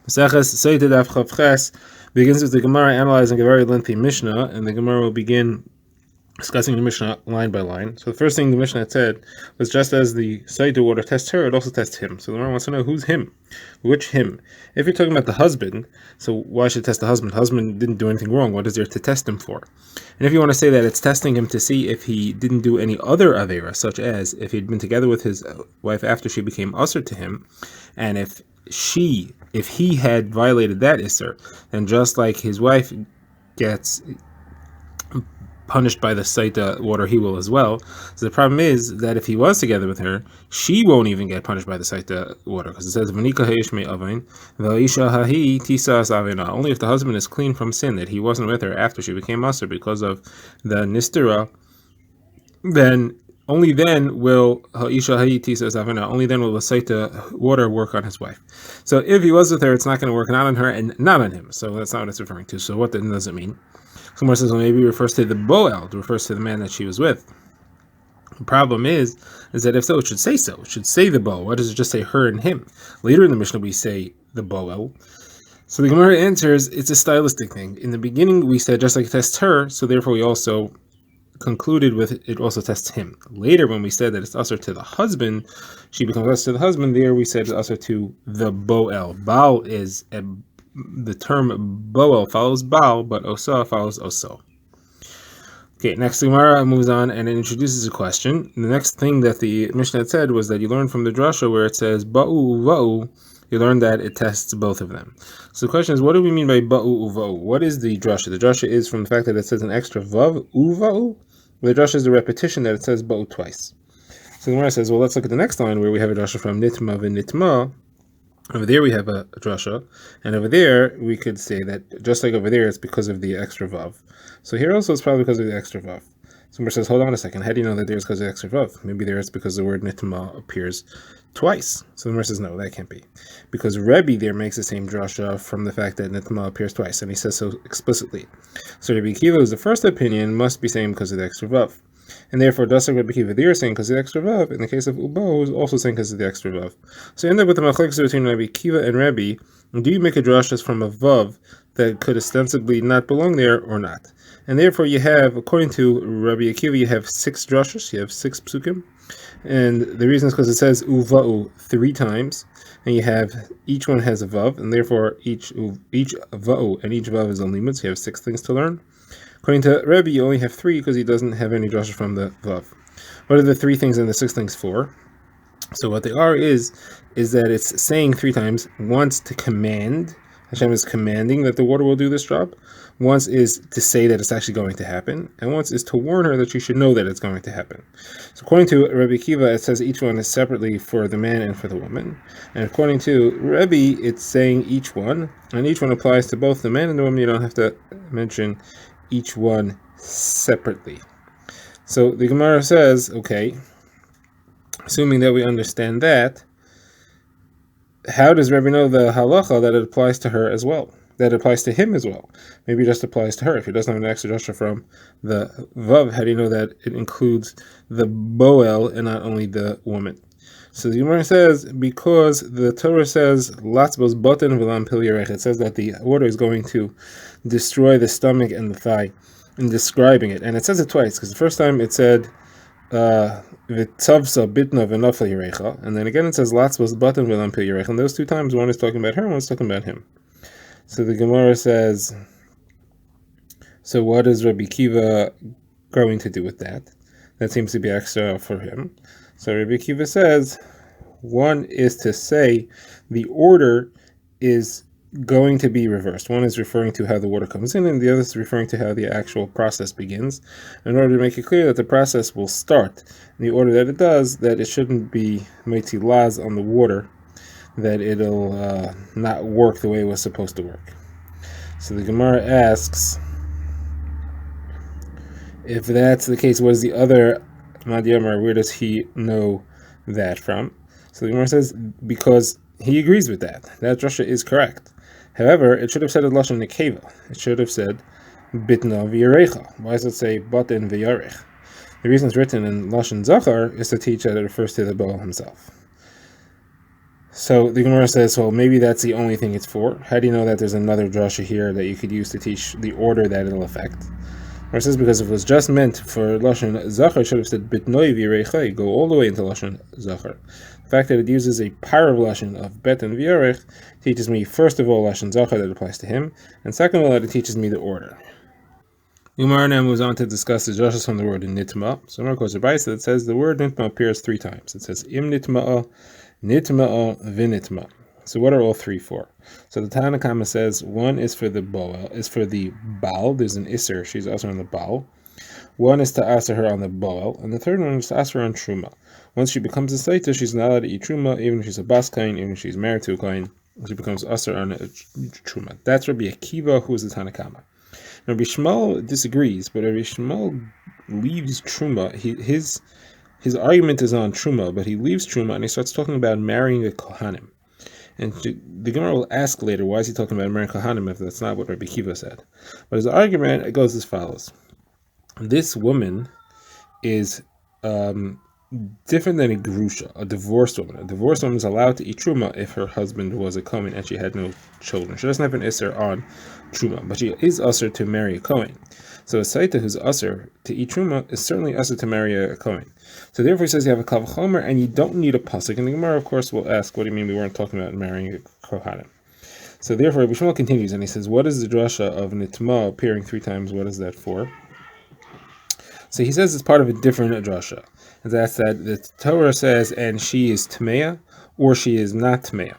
Maseches Sotah Daf Chavches begins with the Gemara analyzing a very lengthy Mishnah, and the Gemara will begin discussing the Mishnah line by line. So the first thing the Mishnah had said was, just as the Sotah water tests her, it also tests him. So the Gemara wants to know, who's him? Which him? If you're talking about the husband, so why should it test the husband? The husband didn't do anything wrong. What is there to test him for? And if you want to say that it's testing him to see if he didn't do any other avera, such as if he'd been together with his wife after she became usher to him, and if he had violated that isser, then just like his wife gets punished by the Sotah water, he will as well. So the problem is that if he was together with her, she won't even get punished by the Sotah water, because it says V'nika ha'ishmei avain v'isha hahi tisas avena. Only if the husband is clean from sin, that he wasn't with her after she became usher because of the nistera, then only then will ha'isha hahi tisas avena. Only then will the Sotah water work on his wife. So if he was with her, it's not going to work not on her and not on him. So that's not what it's referring to. So what then does it mean? Someone says, well, maybe it refers to the boel, it refers to the man that she was with. The problem is that if so, it should say so. It should say the boel. Why does it just say her and him? Later in the Mishnah, we say the boel. So the Gemara answers, it's a stylistic thing. In the beginning, we said just like it tests her, so therefore we also concluded with it also tests him. Later, when we said that it's usher to the husband, she becomes usher to the husband, there we said it's usher to the boel. Baal is the term boel follows Baal, but Osa follows Oso. Okay, next Gemara moves on and it introduces a question. The next thing that the Mishnah had said was that you learn from the drasha where it says Ba'u Uva'u, you learn that it tests both of them. So the question is, what do we mean by Ba'u Uva'u? What is the drasha? The drasha is from the fact that it says an extra Vav, Uva'u. The drasha is the repetition that it says Ba'u twice. So the Gemara says, well, let's look at the next line where we have a drasha from Nitma v'Nitma. Over there we have a drasha, and over there we could say that just like over there it's because of the extra vav. So here also it's probably because of the extra vav. Someone says, hold on a second, how do you know that there's because of the extra vav? Maybe there it's because the word nitma appears twice. So the Gemara says, no, that can't be. Because Rebbe there makes the same drasha from the fact that nitma appears twice, and he says so explicitly. So Rebbe Akiva, who's the first opinion, must be saying because of the extra vav. And therefore, Dasar Rebbe Akiva, they are saying because of the extra vav. In the case of Ubo, who's also saying because of the extra vav. So you end up with the machlekes between Rebbe Akiva and Rebbe. Do you make a drashas from a vav that could ostensibly not belong there or not? And therefore, you have, according to Rebbe Akiva, you have 6 drashas, you have 6 psukim. And the reason is because it says uva'u 3 times, and you have each one has a vav, and therefore each va'u and each vav is on limud. So you have 6 things to learn. According to Rebbe, you only have 3 because he doesn't have any drasha from the vav. What are the 3 things and the 6 things for? So what they are is that it's saying 3 times. Once to command, Hashem is commanding that the water will do this job. Once is to say that it's actually going to happen, and once is to warn her that she should know that it's going to happen. So according to Rebbe Akiva, it says each one is separately for the man and for the woman. And according to Rebbe, it's saying each one, and each one applies to both the man and the woman. You don't have to mention each one separately. So the Gemara says, okay, assuming that we understand that, how does Rebbe know the halacha that it applies to her as well? That it applies to him as well? Maybe it just applies to her. If he doesn't have an extra drasha from the vav, how do you know that it includes the boel and not only the woman? So the Gemara says, because the Torah says, Latzbos boten v'lam pil yarech, it says that the water is going to destroy the stomach and the thigh, in describing it. And it says it twice, because the first time it said, v'tzavsa bitna v'nafel yarecha, and then again it says, Latzbos boten v'lam pil yarech, and those 2 times, one is talking about her, and one is talking about him. So the Gemara says, so what is Rebbe Akiva going to do with that? That seems to be extra for him. So Rebbe Akiva says, one is to say the order is going to be reversed. One is referring to how the water comes in, and the other is referring to how the actual process begins, in order to make it clear that the process will start in the order that it does, that it shouldn't be meitzi laz on the water, that it'll not work the way it was supposed to work. So the Gemara asks, if that's the case, what is the other Madhyamar? Where does he know that from? So the Gemara says, because he agrees with that. That drasha is correct. However, it should have said lashon nekeva. It should have said bitna v'yarecha. Why does it say baten v'yarech? The reason it's written in lashon zachar is to teach that it refers to the Baal himself. So the Gemara says, well, maybe that's the only thing it's for. How do you know that there's another drasha here that you could use to teach the order that it'll affect? Or it says, because if it was just meant for Lashon Zachar, it should have said Bitnoi V'Yirechai, go all the way into Lashon Zachar. The fact that it uses a parav Lashon of Bet and V'Yarech teaches me, first of all, Lashon Zachar that applies to him, and second of all, that it teaches me the order. Gemara now moves on to discuss the drashas from the word nitma. So Gemara quotes a brayso that says the word nitma appears 3 times. It says im nitma'a, nitma'a, v'nitma. So what are all 3 for? So the Tanna Kama says one is for the boel, is for the baal. There's an iser, she's also on the baal. One is to answer her on the boel, and the third one is to ask her on truma. Once she becomes a saita, she's not allowed to eat truma, even if she's a bas kain, even if she's married to a kain. She becomes aser on a truma. That's Rabbi Akiva, who is the Tanna Kama. Now, Rabbi Shmuel disagrees, but Rabbi Shmuel leaves truma. His argument is on truma, but he leaves truma and he starts talking about marrying a kohanim. And the Gemara will ask later, why is he talking about marrying kohanim if that's not what Rabbi Akiva said? But his argument, it goes as follows: this woman is different than a gerusha, a divorced woman. A divorced woman is allowed to eat truma if her husband was a kohen and she had no children. She doesn't have an iser on truma, but she is usher to marry a kohen. So a saita who's usher to eat truma is certainly usher to marry a kohen. So therefore he says you have a kal v'chomer and you don't need a pasuk. And the Gemara, of course, will ask, what do you mean we weren't talking about marrying a kohanim? So therefore Rabbi Shmuel continues and he says, what is the drasha of nitma appearing 3 times? What is that for? So he says it's part of a different drasha. And that's that the Torah says, and she is tmeya, or she is not tmeya.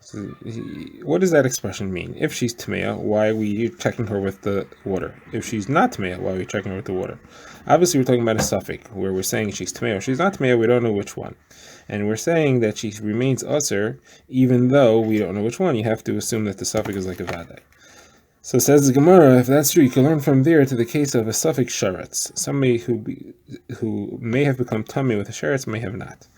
So what does that expression mean? If she's tmeya, why are we checking her with the water? If she's not tmeya, why are we checking her with the water? Obviously, we're talking about a suffix, where we're saying she's tmeya or she's not tmeya, we don't know which one. And we're saying that she remains usher, even though we don't know which one. You have to assume that the suffix is like a vadai. So says the Gemara, if that's true, you can learn from there to the case of a suffix sheretz, somebody who may have become tummy with a sheretz, may have not.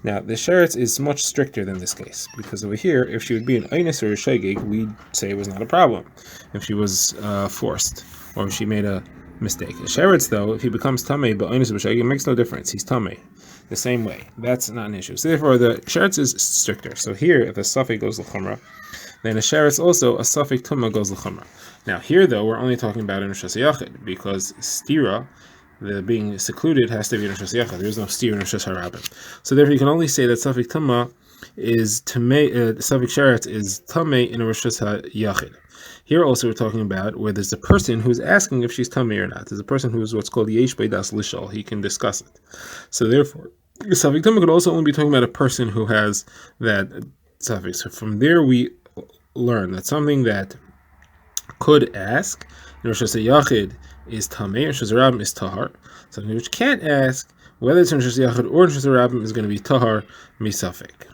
Now, the sheretz is much stricter than this case, because over here, if she would be an einis or a shegeg, we'd say it was not a problem, if she was forced, or if she made a mistake. A sheretz, though, if he becomes tummy but einis or shegeg, it makes no difference, he's tummy. The same way. That's not an issue. So therefore, the sheretz is stricter. So here, if a suffix goes l'chumrah, then a sheretz also, a suffix tumma goes l'chumrah. Now here, though, we're only talking about in Rishas Yachid, because stira, the being secluded, has to be in Rishas Yachid. There is no stira in Rishas Harabim. So therefore, you can only say that suffix tumma is tamei, suffix sheretz is tamei in a Rishas Yachid. Here also we're talking about where there's a person who's asking if she's tummy or not. There's a person who's what's called yesh beidas lishal. He can discuss it. So therefore, the suffix tumma could also only be talking about a person who has that suffix. So from there we learn that something that could ask in Rosh Yachid is tamei, Rosh Hashanah is tahar. Something which can't ask, whether it's in Rosh Yachid or in Rosh Hashanah, is going to be tahar misafik.